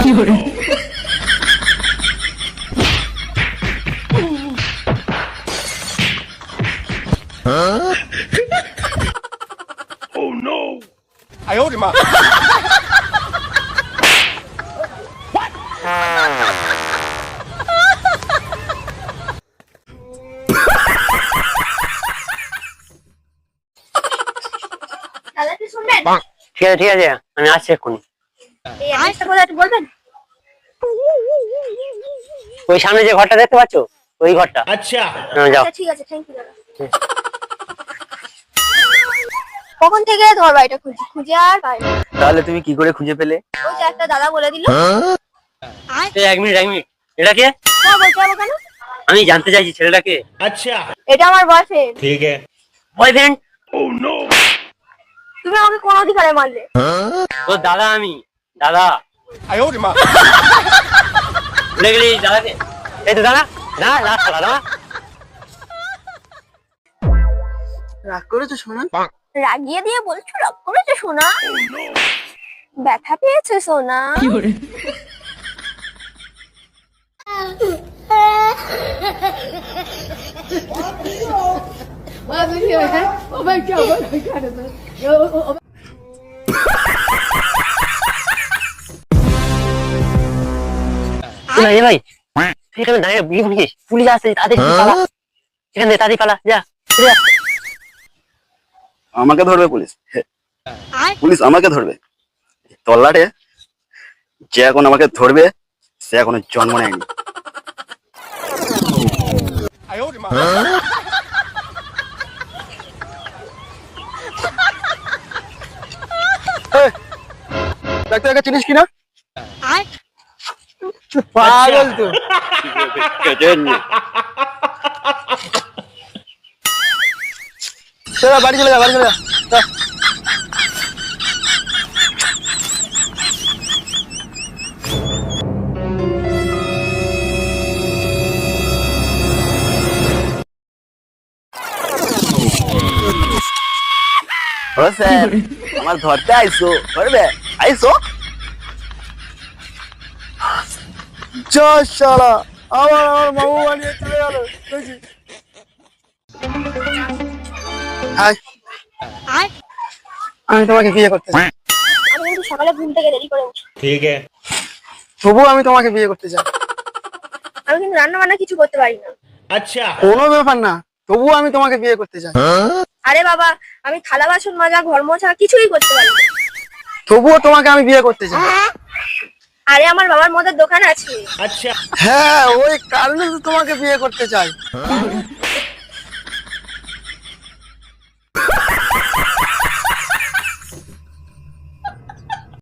Oh no! 哎呦我的妈দাদা একটু শুনবেন? ঠিক আছে ঠিক আছে, আমি আসছি এক্ষুনি। এই একটা কথা একটু বলবেন? ওই সামনে যে ঘরটা দেখতে পাচ্ছ, ওই ঘরটা। আচ্ছা যাও। আচ্ছা ঠিক আছে, থ্যাংক ইউ দাদা। কখন থেকে তোমার বাড়িটা খুঁজি খুঁজে আর পাই না। তাহলে তুমি কি করে খুঁজে পেলে? ওই যে একটা দাদা বলে দিল। এই, এক মিনিট এক মিনিট, এটা কে? না বলতে হবে কেন? আমি জানতে চাইছি ছেলেটাকে। अच्छा এটা আমার বয়ফ্রেন্ড। ठीक है বয়ফ্রেন্ড? Oh no! তুমি আমাকে কোন অধিকারে মারলে? ও দাদা, আমি দাদা। 哎呦我的妈！ ভুলে গেলি দাদাকে? এই তো দাদা, দাদা দাদা দাদা। রাগ করেছো সোনা? রাগিয়ে দিয়ে বলছো রাগ করেছো সোনা? ব্যথা পেয়েছে সোনা? এই ভাই, তুই এখানে দাঁড়িয়ে বিয়ে করিস? পুলিশ আসছে, তাড়াতাড়ি পালা এখান থেকে, তাড়াতাড়ি পালা, যা যা। আমাকে ধরবে পুলিশ? পুলিশ আমাকে ধরবে? তল্লাটে যে এখন আমাকে ধরবে সে এখনো জন্ম নেয়নি। 哎呦我的妈！ ডাক্তারকে চিনিস কিনা? পাগল তো। চল বাড়ি চলে যা, বাড়ি চলে যা। যা। ও স্যার, আমার ধরতে আইসো? ধরবে আইসো? যা শালা, আমার মামু বানিয়ে চলে গেল। দেখি। হাই, আমি তোমাকে বিয়ে করতে চাই। আমি কিন্তু সকালে ঘুম থেকে দেরি করে উঠি। ठीक है তবুও আমি তোমাকে বিয়ে করতে চাই। আমি কিন্তু রান্না বান্না কিছু করতে পারি না। अच्छा কোনো ব্যাপার না, তবুও আমি তোমাকে বিয়ে করতে চাই। আরে বাবা, আমি থালা বাসন মাজা ঘর মোছা কিছুই করতে পারি না। তবুও তোমাকে আমি বিয়ে করতে চাই। আরে আমার বাবার মদের দোকান আছে। अच्छा হ্যাঁ, ওই কারণে তো তোমাকে বিয়ে করতে চাই।